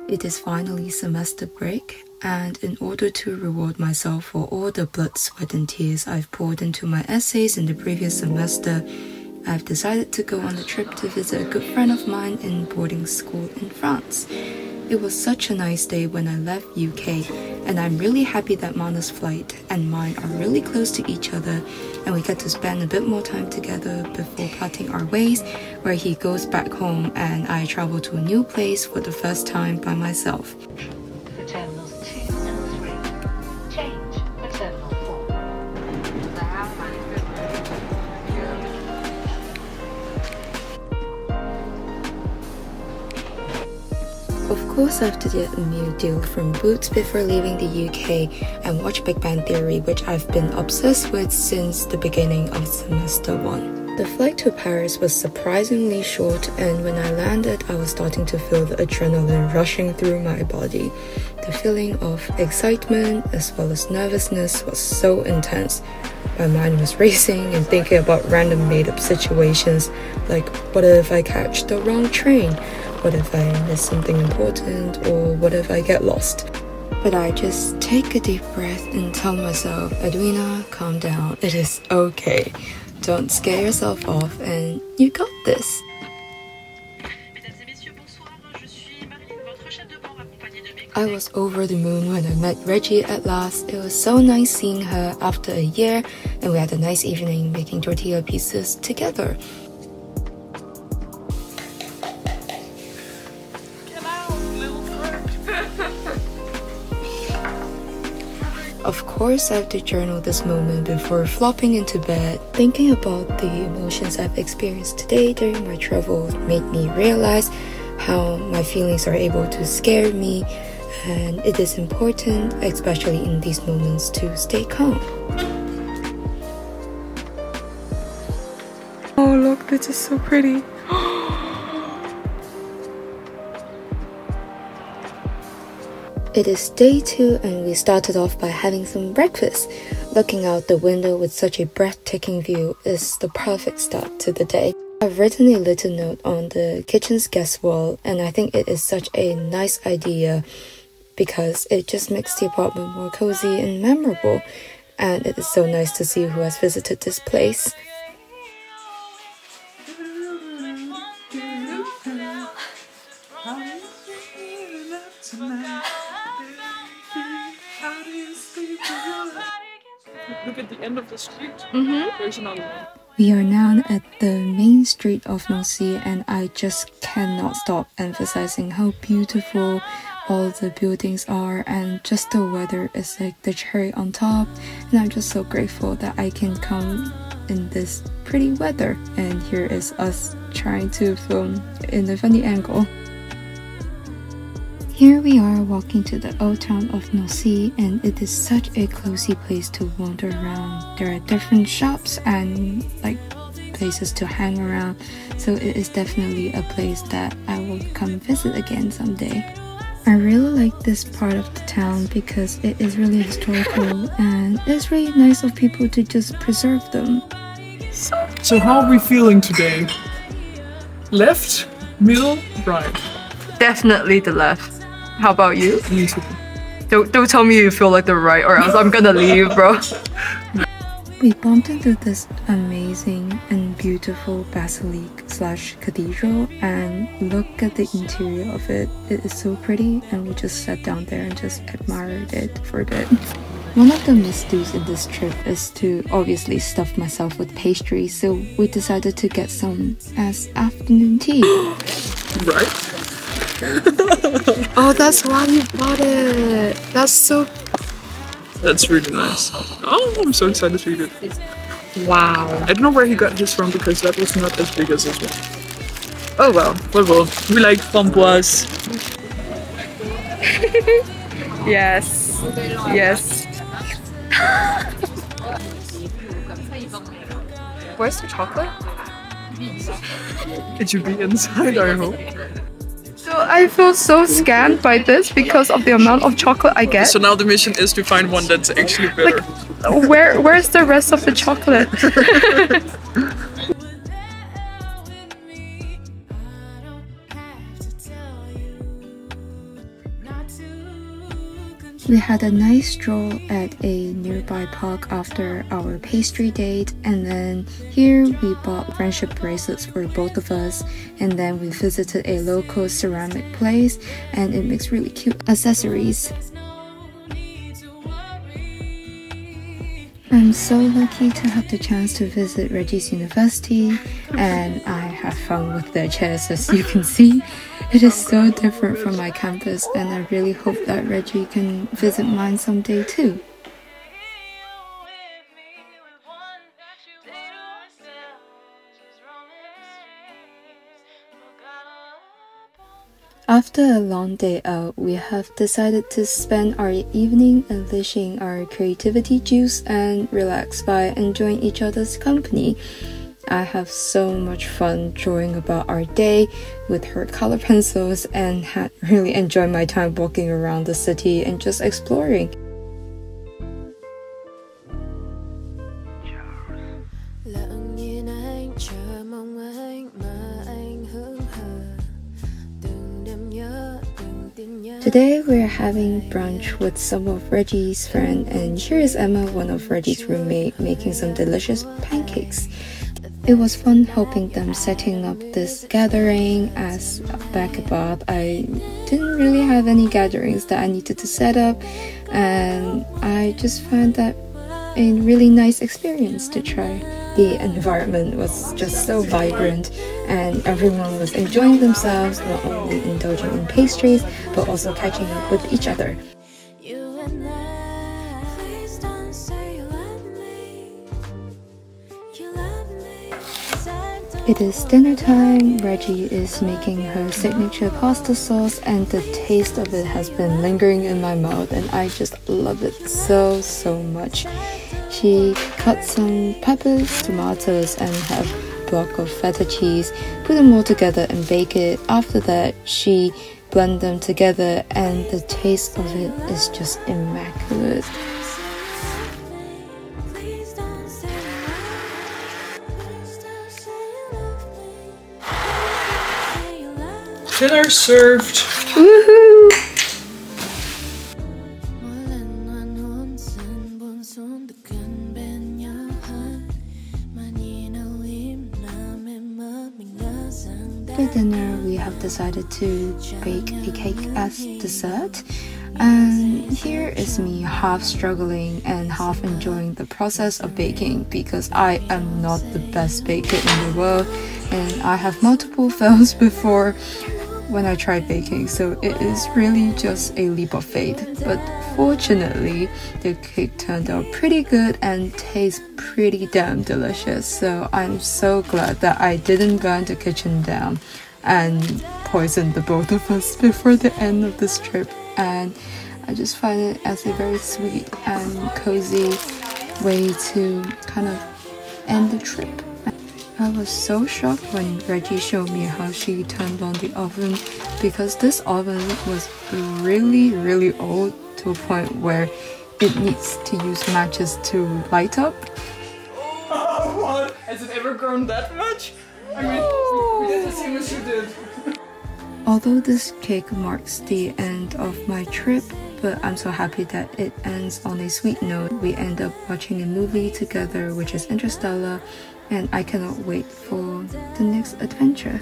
It is finally semester break, and in order to reward myself for all the blood, sweat and tears I've poured into my essays in the previous semester, I've decided to go on a trip to visit a good friend of mine in boarding school in France. It was such a nice day when I left UK, and I'm really happy that Mana's flight and mine are really close to each other, and we get to spend a bit more time together before parting our ways, where he goes back home and I travel to a new place for the first time by myself. For terminals 2 and 3, change for terminal 4. Of course, I have to get a new deal from Boots before leaving the UK and watch Big Bang Theory, which I've been obsessed with since the beginning of semester 1. The flight to Paris was surprisingly short, and when I landed, I was starting to feel the adrenaline rushing through my body. The feeling of excitement as well as nervousness was so intense. My mind was racing and thinking about random made-up situations, like what if I catch the wrong train? What if I miss something important? Or what if I get lost? But I just take a deep breath and tell myself, Edwina, calm down. It is okay. Don't scare yourself off, and you got this. I was over the moon when I met Reggie at last. It was so nice seeing her after a year, and we had a nice evening making tortilla pieces together. Of course, I have to journal this moment before flopping into bed. Thinking about the emotions I've experienced today during my travels made me realize how my feelings are able to scare me, and it is important, especially in these moments, to stay calm. Oh look, this is so pretty. It is day 2 and we started off by having some breakfast. Looking out the window with such a breathtaking view is the perfect start to the day. I've written a little note on the kitchen's guest wall, and I think it is such a nice idea because it just makes the apartment more cozy and memorable, and it is so nice to see who has visited this place. Look at the end of the street. There's another one. We are now at the main street of Nancy, and I just cannot stop emphasizing how beautiful all the buildings are, and just the weather is like the cherry on top, and I'm just so grateful that I can come in this pretty weather. And here is us trying to film in a funny angle. Here we are walking to the old town of Nancy, and it is such a cozy place to wander around. There are different shops and like places to hang around, so it is definitely a place that I will come visit again someday. I really like this part of the town because it is really historical, and it's really nice of people to just preserve them. So how are we feeling today? Left, middle, right? Definitely the left. How about you? Me too. Don't tell me you feel like the right, or else I'm gonna leave, bro. We bumped into this amazing and beautiful basilica/cathedral, and look at the interior of it. It is so pretty, and we just sat down there and just admired it for a bit. One of the must-dos in this trip is to obviously stuff myself with pastry, so we decided to get some as afternoon tea. Right? Oh, that's why you bought it. That's That's really nice. Oh, I'm so excited to eat it. wow. I don't know where he got his from because that was not as big as this one. Oh well, well. We like framboise. Yes. Yes. Where's the chocolate? It should be inside, I hope. So I feel so scammed by this because of the amount of chocolate I get. So now the mission is to find one that's actually better. Like, where's the rest of the chocolate? We had a nice stroll at a nearby park after our pastry date, and then here we bought friendship bracelets for both of us, and then we visited a local ceramic place and it makes really cute accessories. I'm so lucky to have the chance to visit Reggie's university, and I have fun with their chairs, as you can see. It is so different from my campus, and I really hope that Reggie can visit mine someday too. After a long day out, we have decided to spend our evening unleashing our creativity juice and relax by enjoying each other's company. I have so much fun drawing about our day with her color pencils and had really enjoyed my time walking around the city and just exploring. Today we're having brunch with some of Reggie's friends, and here is Emma, one of Reggie's roommate, making some delicious pancakes. It was fun helping them setting up this gathering. As back above, I didn't really have any gatherings that I needed to set up, and I just found that a really nice experience to try. The environment was just so vibrant and everyone was enjoying themselves, not only indulging in pastries but also catching up with each other. It is dinner time. Reggie is making her signature pasta sauce and the taste of it has been lingering in my mouth and I just love it so much. She cut some peppers, tomatoes and a block of feta cheese, put them all together and bake it. After that, she blended them together and the taste of it is just immaculate. Dinner served. Woohoo! After dinner, we have decided to bake a cake as dessert. And here is me half struggling and half enjoying the process of baking because I am not the best baker in the world and I have multiple fails before when I tried baking, so it is really just a leap of faith. But fortunately, the cake turned out pretty good and tastes pretty damn delicious, so I'm so glad that I didn't burn the kitchen down and poison the both of us before the end of this trip. And I just find it as a very sweet and cozy way to kind of end the trip. I was so shocked when Reggie showed me how she turned on the oven because this oven was really old to a point where it needs to use matches to light up. Oh, what? Has it ever grown that much? I mean, we did the same as you did. Although this cake marks the end of my trip, but I'm so happy that it ends on a sweet note. We end up watching a movie together, which is Interstellar, and I cannot wait for the next adventure.